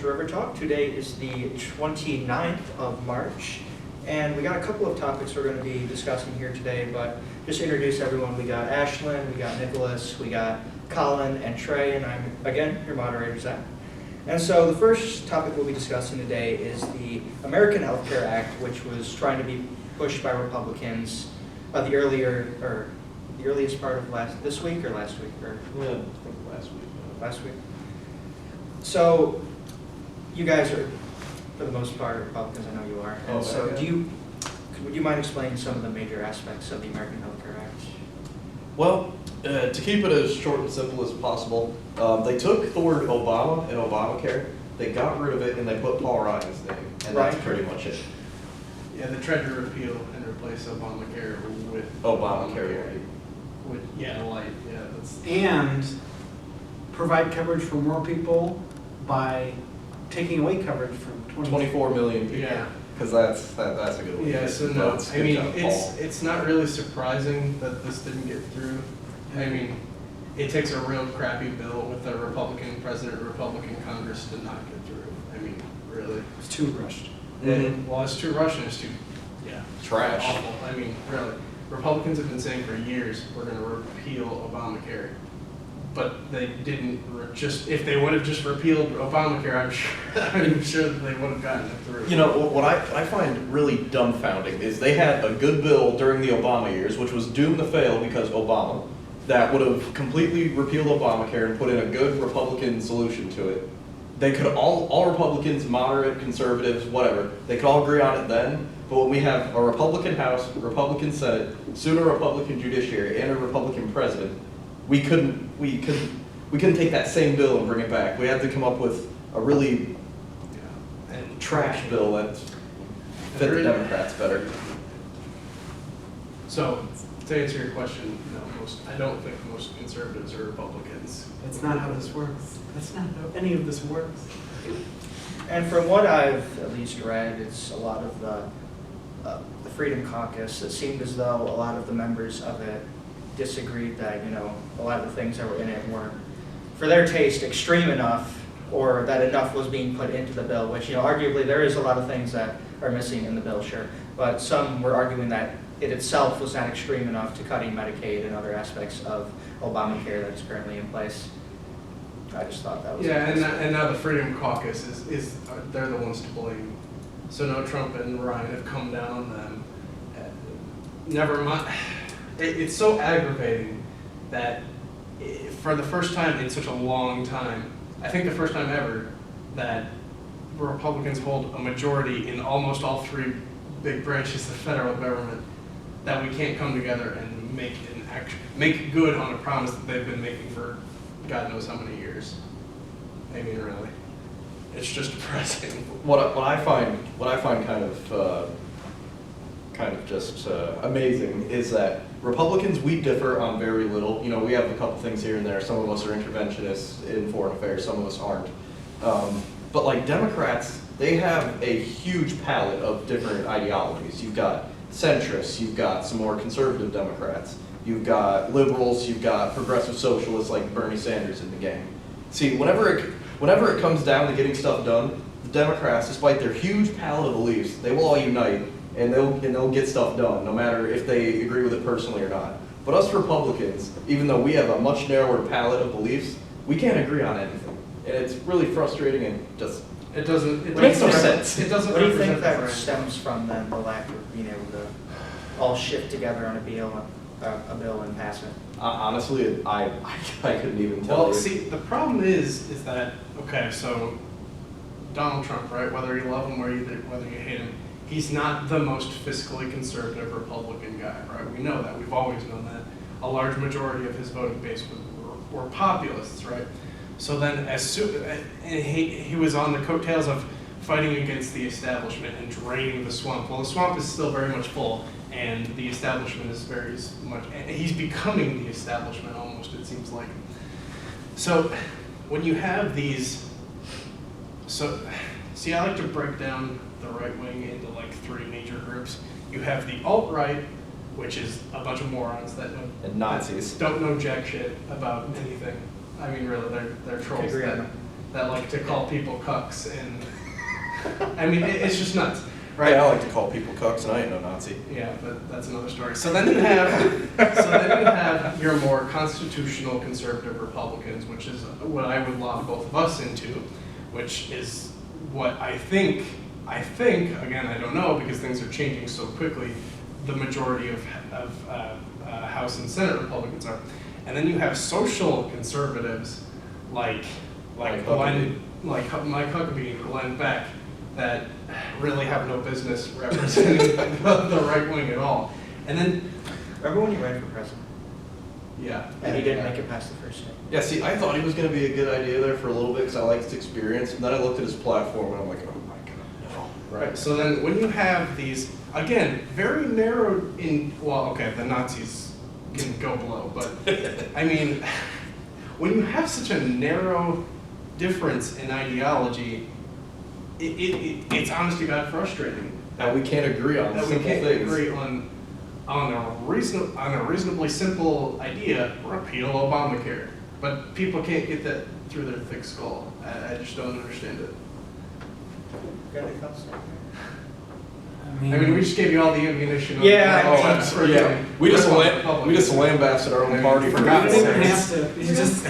to River Talk. Today is the 29th of March, and we got a couple of topics we're going to be discussing here today, but just to introduce everyone, we got Ashlyn, we got Nicholas, we got Colin and Trey, and I'm, again, your moderator, Zach. And so the first topic we'll be discussing today is the American Health Care Act, which was trying to be pushed by Republicans the earliest part of this week or last week? Yeah, I think last week. Last week. So, you guys are, for the most part, Republicans. I know you are. And so, would you mind explaining some of the major aspects of the American Health Care Act? Well, to keep it as short and simple as possible, they took the word Obama and Obamacare, they got rid of it, and they put Paul Ryan's name, and that's pretty much it. Yeah, they tried to repeal and replace Obamacare with Obamacare. And provide coverage for more people by taking away coverage from 24 million people. Yeah. Because that's a good one. Yeah, so no, I mean, it's not really surprising that this didn't get through. I mean, it takes a real crappy bill with a Republican president, Republican Congress to not get through. I mean, really. It's too rushed. Mhm. Well, it's too Russian, it's too, Trash. awful. I mean, really. Republicans have been saying for years, we're going to repeal Obamacare. But they didn't if they would have just repealed Obamacare, I'm sure that they would have gotten it through. You know, what I find really dumbfounding is they had a good bill during the Obama years, which was doomed to fail because Obama, that would have completely repealed Obamacare and put in a good Republican solution to it. They could all Republicans, moderate, conservatives, whatever, they could all agree on it then, but when we have a Republican House, Republican Senate, soon a Republican judiciary, and a Republican president, we couldn't take that same bill and bring it back. We had to come up with a really trash bill that fit the Democrats better. So, to answer your question, no, I don't think most conservatives are Republicans. That's not how this works. That's not how any of this works. And from what I've at least read, it's a lot of the Freedom Caucus. It seemed as though a lot of the members of it disagreed that, a lot of the things that were in it weren't, for their taste, extreme enough, or that enough was being put into the bill, which, arguably there is a lot of things that are missing in the bill, sure. But some were arguing that it itself was not extreme enough to cutting Medicaid and other aspects of Obamacare that is currently in place. I just thought that was... Yeah, and now the Freedom Caucus they're the ones to blame. So now Trump and Ryan have come down on them. Never mind. It's so aggravating that for the first time in such a long time, I think the first time ever, that Republicans hold a majority in almost all three big branches of the federal government, that we can't come together and make good on a promise that they've been making for God knows how many years. I mean, really, it's just depressing. What I find kind of just amazing is that Republicans, we differ on very little. We have a couple things here and there. Some of us are interventionists in foreign affairs, some of us aren't. But like Democrats, they have a huge palette of different ideologies. You've got centrists, you've got some more conservative Democrats, you've got liberals, you've got progressive socialists like Bernie Sanders in the game. See, whenever it comes down to getting stuff done, the Democrats, despite their huge palette of beliefs, they will all unite and they'll get stuff done, no matter if they agree with it personally or not. But us Republicans, even though we have a much narrower palette of beliefs, we can't agree on anything, and it's really frustrating and just it makes no sense. It doesn't. What do you think represent that the brand. stems from then, the lack of being able to all shift together on a bill and pass it? Honestly, I couldn't even tell Well, you. see, the problem is that, okay, so Donald Trump, right, whether you love him or whether you hate him, he's not the most fiscally conservative Republican guy, right? We know that. We've always known that. A large majority of his voting base were populists, right? So then he was on the coattails of fighting against the establishment and draining the swamp. Well, the swamp is still very much full, and the establishment is very much, he's becoming the establishment almost, it seems like. So when you have these, see, I like to break down the right wing into like three major groups. You have the alt-right, which is a bunch of morons that and Nazis don't know jack shit about anything. I mean, really, they're trolls. that like to call people cucks, and I mean, it's just nuts, right? Right, I like to call people cucks, and I ain't no Nazi. Yeah, but that's another story. So then you have your more constitutional conservative Republicans, which is what I would lob both of us into, which is what I think, again, I don't know because things are changing so quickly, the majority of House and Senate Republicans are. And then you have social conservatives like Like Glenn, like Mike Huckabee and Glenn Beck, that really have no business representing the right wing at all. And then, Remember when he ran for president? yeah. And he didn't make it past the first state? Yeah, see, I thought he was going to be a good idea there for a little bit because I liked his experience, and then I looked at his platform and I'm like, oh my god, no. Right. So then, when you have these, again, very narrow in, well, okay, the Nazis can go below, but I mean, when you have such a narrow difference in ideology, it's honest to God frustrating And we can't agree on that we simple can't things. agree on a reasonably simple idea: repeal Obamacare. But people can't get that through their thick skull. I just don't understand it. Got any thoughts? I mean, we just gave you all the ammunition. Yeah, Oh, absolutely. Yeah, we just lambasted our own party for For God's God's You didn't sake. have to, you just,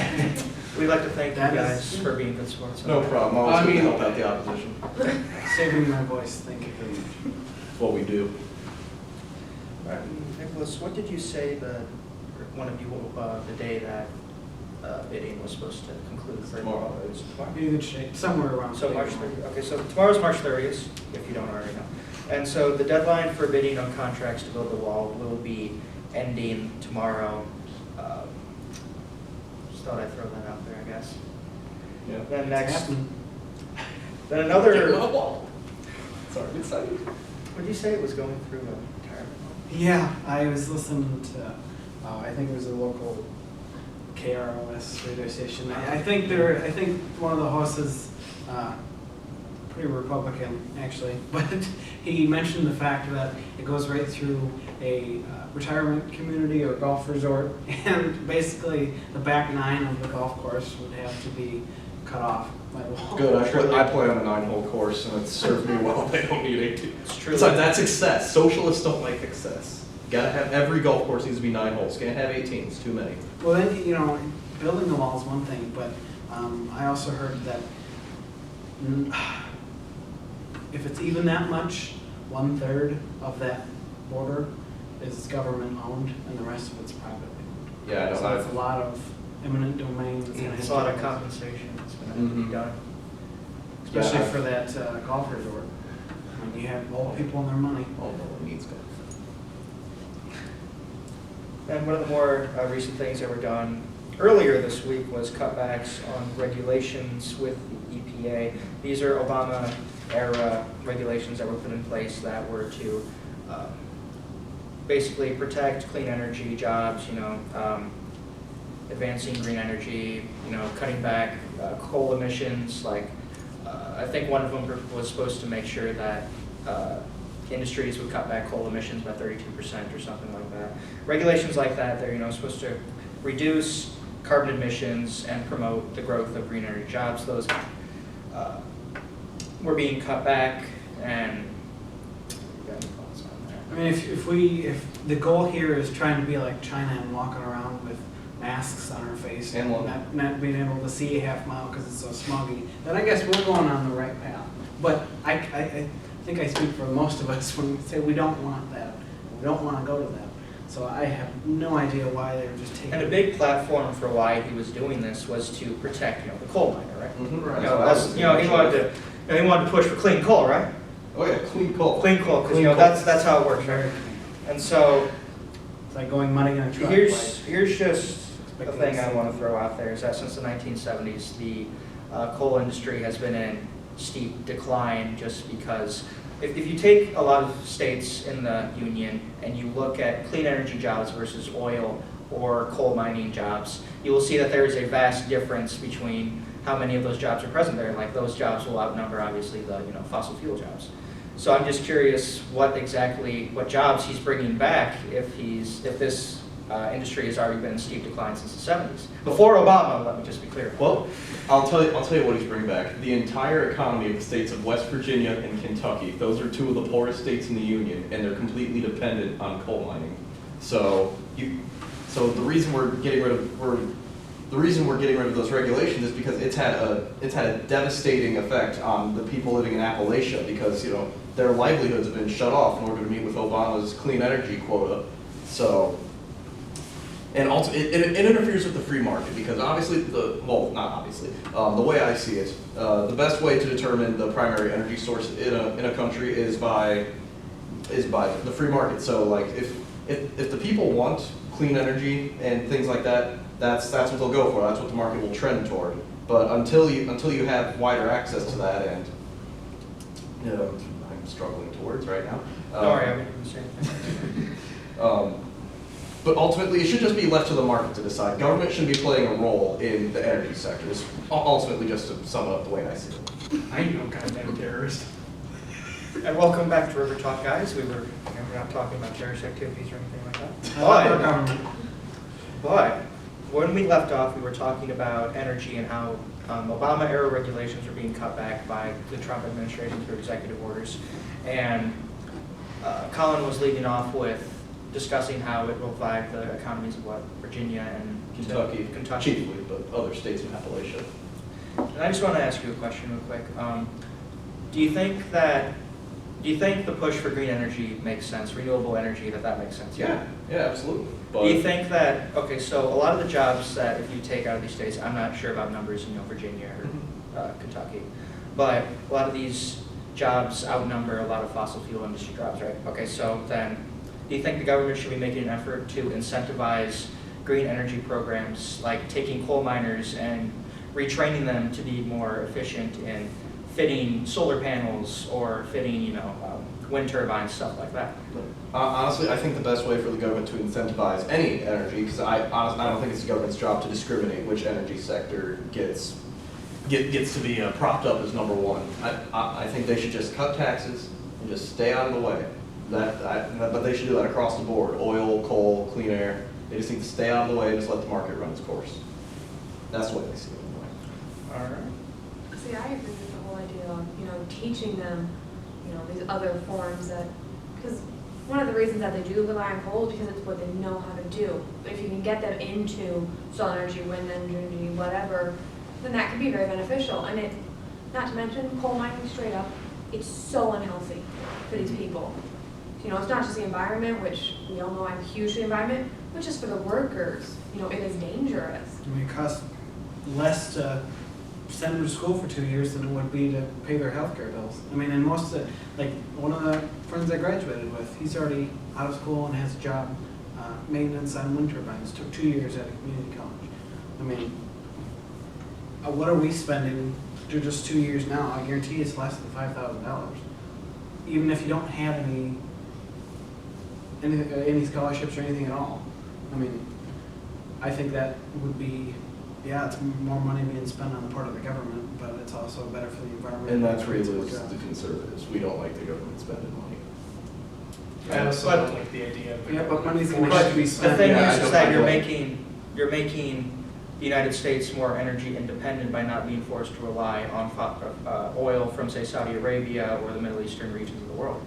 We'd like to thank you That guys is- for being good sports. No problem. Always I good to mean- help out the opposition. saving my voice, thank you very much. That's what we do. Nicholas, what did you say one of you, the day that bidding was supposed to conclude? Tomorrow. It's tomorrow? Be in good shape, somewhere around. So today. March 30th, okay, so tomorrow's March 30th, if you don't already know. And so the deadline for bidding on contracts to build the wall will be ending tomorrow. Just thought I'd throw that out there, I guess. Yeah. Then It's next, happening. then another, wall. Sorry, I'm excited. what did you say it was going through a retirement home? Yeah, I was listening to, I think it was a local KROS radio station. I think one of the hosts is pretty Republican, actually, but he mentioned the fact that it goes right through a retirement community or golf resort, and basically the back nine of the golf course would have to be cut off by the wall. Good. I play on a 9-hole course, and it served me well. They don't need 18. It's true. Besides, that's excess. Socialists don't like excess. Gotta have every golf course needs to be 9 holes. Can't have 18s. Too many. Well, then, building the wall is one thing, but I also heard that if it's even that much, 1/3 of that border is government owned and the rest of it's privately owned. Yeah, I know. So it's a lot of eminent domain that's gonna It's have a lot to of go. compensation that's going to have to Mhm. be done. Especially Yeah. for that golf resort. When you have old people and their money. Oh, no one needs golf. And one of the more recent things that were done earlier this week was cutbacks on regulations with the EPA. These are Obama-era regulations that were put in place that were to basically protect clean energy jobs, advancing green energy, cutting back coal emissions. I think one of them was supposed to make sure that industries would cut back coal emissions by 32% or something like that. Regulations like that, they're supposed to reduce carbon emissions and promote the growth of green energy jobs. Those were being cut back, and you got any thoughts on that? I mean, if the goal here is trying to be like China and walking around with masks on our face And London. not being able to see a half mile because it's so smoggy, then I guess we're going on the right path. But I think I speak for most of us when we say we don't want that. We don't want to go to that. So I have no idea why they were just taking. And a big platform for why he was doing this was to protect, the coal miner, right? Mm-hmm. Right. He wanted to push for clean coal, right? Oh yeah, clean coal. Clean coal, because Clean coal. that's how it works, right? And so It's like going money in a truck. here's just a thing I want to throw out there, is that since the 1970s, the coal industry has been in steep decline, just because if you take a lot of states in the union and you look at clean energy jobs versus oil or coal mining jobs, you will see that there is a vast difference between how many of those jobs are present there. Like, those jobs will outnumber, obviously, the fossil fuel jobs. So I'm just curious what jobs he's bringing back if this industry has already been in steep decline since the 70s. Before Obama, let me just be clear. Well, I'll tell you what he's bringing back. The entire economy of the states of West Virginia and Kentucky, those are two of the poorest states in the union, and they're completely dependent on coal mining. So the reason we're getting rid of those regulations is because it's had a devastating effect on the people living in Appalachia, because their livelihoods have been shut off in order to meet with Obama's clean energy quota. So. And also, it interferes with the free market, because obviously, not obviously, the way I see it, the best way to determine the primary energy source in a country is by the free market. So like, if the people want clean energy and things like that, that's what they'll go for. That's what the market will trend toward. But until you have wider access to that, and I'm struggling to words right now. Don't worry, I'm going to say anything. But ultimately, it should just be left to the market to decide. Government shouldn't be playing a role in the energy sector. It's ultimately, just to sum it up the way I see it. I ain't no goddamn terrorist. And welcome back to River Talk, guys. We're not talking about terrorist activities or anything like that. Our government. But when we left off, we were talking about energy and how Obama-era regulations were being cut back by the Trump administration through executive orders. And Colin was leading off with discussing how it will revive the economies of Virginia and Kentucky, chiefly, but other states in Appalachia. And I just want to ask you a question real quick. Do you think the push for green energy makes sense, renewable energy, that makes sense? Yeah, absolutely. But Do you think that, okay, so a lot of the jobs that if you take out of these states, I'm not sure about numbers in Virginia or Kentucky, but a lot of these jobs outnumber a lot of fossil fuel industry jobs, right? Okay, so then do you think the government should be making an effort to incentivize green energy programs, like taking coal miners and retraining them to be more efficient in fitting solar panels or fitting, wind turbines, stuff like that? honestly, I think the best way for the government to incentivize any energy, because I don't think it's the government's job to discriminate which energy sector gets to be propped up as number one. I think they should just cut taxes and just stay out of the way. But they should do that across the board: oil, coal, clean air. They just need to stay out of the way and just let the market run its course. That's the way they see it. All right. See, I agree with the whole idea of, teaching them, these other forms because one of the reasons that they do rely on coal is because it's what they know how to do. But if you can get them into solar energy, wind energy, whatever, then that could be very beneficial. And not to mention coal mining straight up, it's so unhealthy for these people. It's not just the environment, which we all know I'm huge for the environment, but just for the workers, it is dangerous. It costs less to send them to school for 2 years than it would be to pay their healthcare bills. And most of one of the friends I graduated with, he's already out of school and has a job, maintenance on wind turbines. Took 2 years at a community college. What are we spending through just 2 years now? I guarantee it's less than $5,000. Even if you don't have any scholarships or anything at all. I think that would be, it's more money being spent on the part of the government, but it's also better for the environment. And that's really the conservatives. We don't like the government spending money. I also But- don't like the idea of. Yeah, but money's gonna But have to be the spent. thing Yeah, I is don't- that I you're don't- making the United States more energy independent by not being forced to rely on oil from, say, Saudi Arabia or the Middle Eastern regions of the world.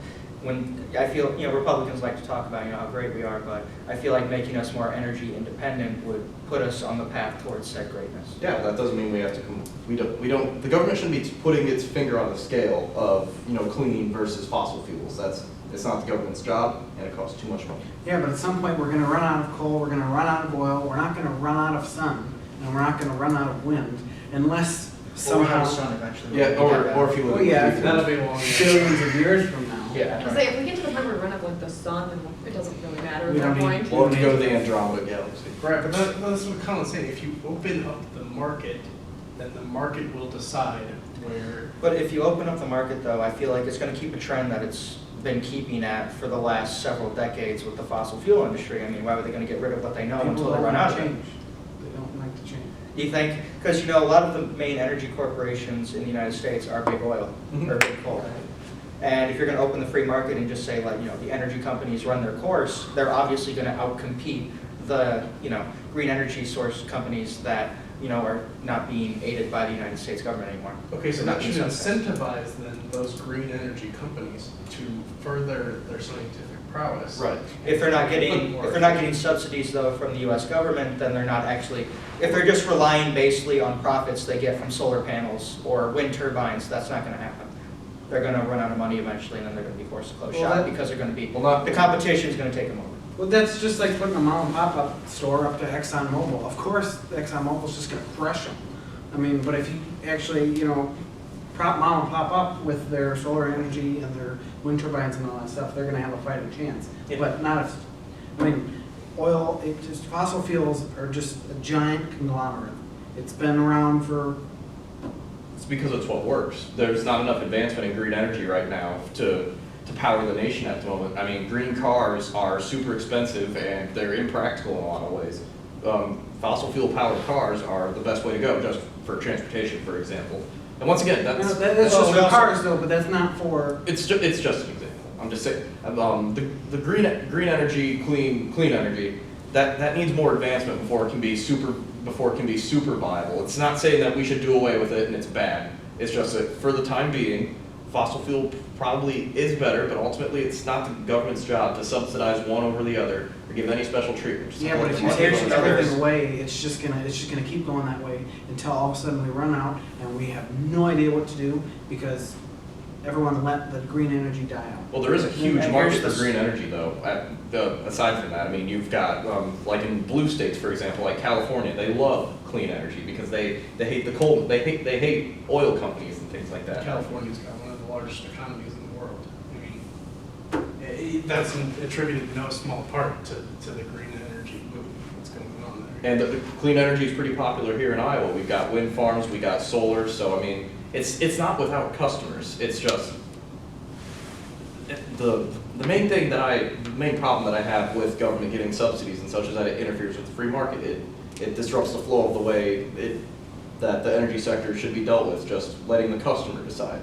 When I feel, Republicans like to talk about, how great we are, but I feel like making us more energy independent would put us on the path towards said greatness. Yeah, that doesn't mean we have to. The government shouldn't be putting its finger on the scale of clean versus fossil fuels. It's not the government's job, and it costs too much money. Yeah, but at some point, we're gonna run out of coal, we're gonna run out of oil, we're not gonna run out of sun, and we're not gonna run out of wind, unless We'll run out somehow, of sun eventually. Yeah, or if you live. Oh, yeah. That'll be long. billions of years from now. Yeah. I say, if we get to the point where we run up with the sun, then it doesn't really matter We at that don't need- point. Or if you go to the Andromeda Galaxy. Right, but that's what Colin's saying. If you open up the market, then the market will decide where. But if you open up the market, though, I feel like it's going to keep a trend that it's been keeping at for the last several decades with the fossil fuel industry. Why were they going to get rid of what they know People until they don't run like out of it? change. They don't like to change. Do you think, because a lot of the main energy corporations in the United States are big oil Mhm. or big coal. And if you're going to open the free market and just say, the energy companies run their course, they're obviously going to outcompete the, green energy source companies that, are not being aided by the United States government anymore. Okay, so They're that not should being subsidized. incentivize then those green energy companies to further their scientific prowess. Right. If they're not getting subsidies though from the US government, then they're not actually, if they're just relying basically on profits they get from solar panels or wind turbines, that's not gonna happen. They're gonna run out of money eventually, and then they're gonna be forced to close Well, shop that- because they're gonna be, Well, not- the competition's gonna take them over. Well, that's just like putting a mom and pop up store up to ExxonMobil. Of course, ExxonMobil's just gonna crush them. I mean, but if you actually, prop mom and pop up with their solar energy and their wind turbines and all that stuff, they're gonna have a fighting chance. Yeah. But not if, oil, fossil fuels are just a giant conglomerate. It's been around for, It's because it's what works. There's not enough advancement in green energy right now to power the nation at the moment. I mean, green cars are super expensive and they're impractical in a lot of ways. Fossil fuel powered cars are the best way to go, just for transportation, for example. And once again, that's that's Well, just we for also- cars though, but that's not for, it's just an example. I'm just saying, the green energy, clean energy, that needs more advancement before it can be super viable. It's not saying that we should do away with it and it's bad. It's just that for the time being, fossil fuel probably is better, but ultimately it's not the government's job to subsidize one over the other or give any special treatment. Just yeah, let but the if you money take go. everything away, it's just gonna keep going that way until all of a sudden we run out and we have no idea what to do because everyone let the green energy die out. Well, there is a huge And market here's for this- green energy, though. Aside from that, I mean, you've got like in blue states, for example, like California, they love clean energy because they hate the coal, they hate oil companies and things like that. California's got one of the largest economies in the world. I mean, that's attributed in no small part to the green energy movement that's going on there. And the clean energy is pretty popular here in Iowa. We've got wind farms, we got solar, so I mean, it's not without customers. It's just the main problem that I have with government giving subsidies and such is that it interferes with the free market. It disrupts the flow of the way that the energy sector should be dealt with, just letting the customer decide.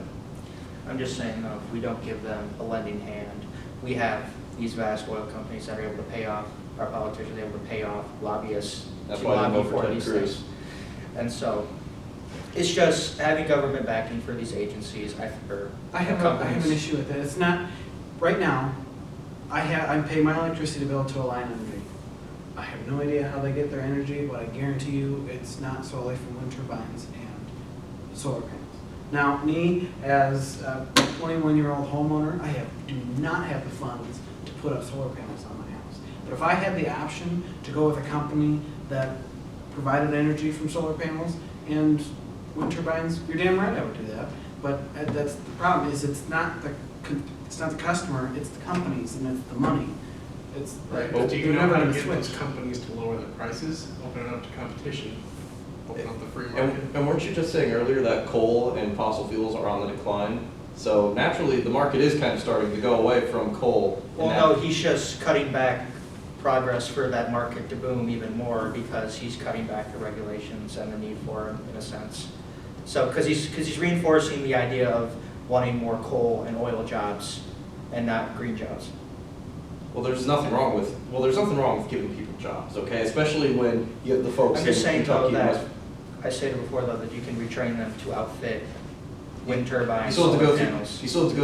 I'm just saying though, if we don't give them a lending hand, we have these vast oil companies that are able to pay off, our politicians are able to pay off lobbyists That's to why they lobby vote for for Ted these Cruz. things. And so, it's just having government backing for these agencies, I have an issue with it. It's not, right now, I pay my electricity bill to Alliant Energy. I have no idea how they get their energy, but I guarantee you it's not solely from wind turbines and solar panels. Now, me as a 21-year-old homeowner, do not have the funds to put up solar panels on my house. But if I had the option to go with a company that provided energy from solar panels and wind turbines, you're damn right I would do that. But that's the problem, is it's not the customer, it's the companies and it's the money. It's Right, they're but do you know never how to gonna get those switch. companies to lower their prices? Open it up to competition, open up the free market. And weren't you just saying earlier that coal and fossil fuels are on the decline? So naturally, the market is kind of starting to go away from coal. and Well, no, that- he's just cutting back progress for that market to boom even more because he's cutting back the regulations and the need for them in a sense. So, because he's reinforcing the idea of wanting more coal and oil jobs and not green jobs. Well, there's nothing wrong with giving people jobs, okay? Especially when you have the folks I'm in just saying though Kentucky. and that, West- I stated before though that you can retrain them to outfit wind You turbines, still have to solar go through. panels. You still have to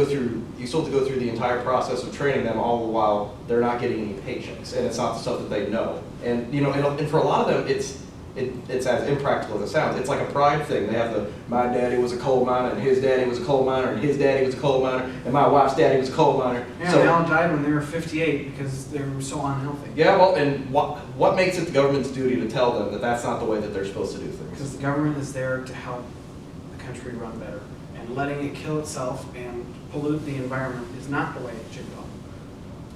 go through the entire process of training them, all the while they're not getting any paychecks, and it's not the stuff that they know. And and for a lot of them, it's as impractical as it sounds. It's like a pride thing. They have my daddy was a coal miner, and his daddy was a coal miner, and his daddy was a coal miner, and my wife's daddy was a coal miner. Yeah, they all died when they were 58 because they were so unhealthy. Yeah, well, and what makes it the government's duty to tell them that that's not the way that they're supposed to do things? Because the government is there to help the country run better. And letting it kill itself and pollute the environment is not the way it should go.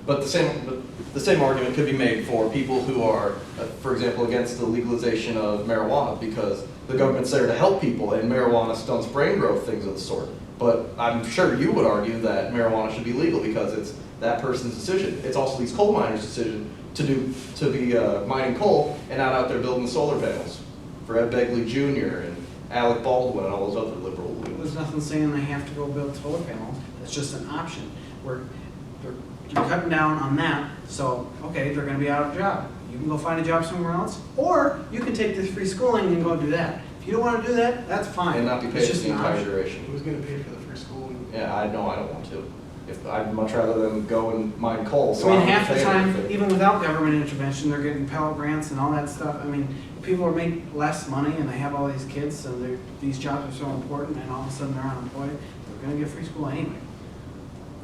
But the same argument could be made for people who are, for example, against the legalization of marijuana because the government's there to help people and marijuana stunts brain growth, things of the sort. But I'm sure you would argue that marijuana should be legal because it's that person's decision. It's also these coal miners' decision to be mining coal and not out there building solar panels for Ed Begley Jr. and Alec Baldwin and all those other liberal leaders. There's nothing saying they have to go build solar panels. It's just an option. They're cutting down on that, so, okay, they're gonna be out of a job. You can go find a job somewhere else, or you can take this free schooling and go do that. If you don't want to do that, that's fine. And not be It's paid for just the an entire option. duration. Who's gonna pay for the free schooling? Yeah, I know, I don't want to. If, I'd much rather them go and mine coal, so I mean, don't half the pay time, anything. even without government intervention, they're getting Pell Grants and all that stuff. I mean, people are making less money and they have all these kids, so these jobs are so important, and all of a sudden they're unemployed, they're gonna get free school anyway.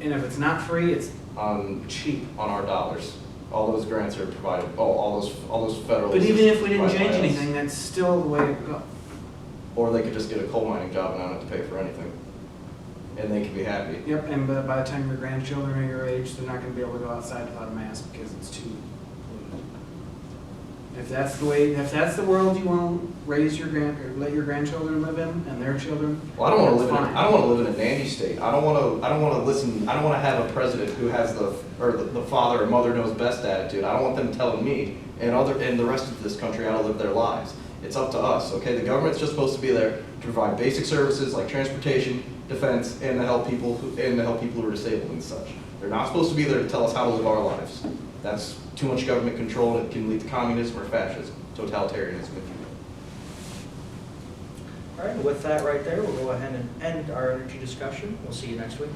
And if it's not free, it's On, cheap. on our dollars. All those grants are provided, all those federal. But even if we didn't provided by change us. anything, that's still the way it would go. Or they could just get a coal mining job and not have to pay for anything. And they could be happy. Yep, and by the time your grandchildren are your age, they're not gonna be able to go outside without a mask because it's too polluted. If that's the way, if that's the world you wanna raise your or let your grandchildren live in and their children, Well, I don't wanna that's live in, fine. I don't wanna live in a nanny state. I don't wanna have a president who has the father or mother knows best attitude. I don't want them telling me and the rest of this country how to live their lives. It's up to us, okay? The government's just supposed to be there to provide basic services like transportation, defense, and to help people who are disabled and such. They're not supposed to be there to tell us how to live our lives. That's too much government control, and it can lead to communism or fascism, totalitarianism, if you will. All right, with that right there, we'll go ahead and end our energy discussion. We'll see you next week.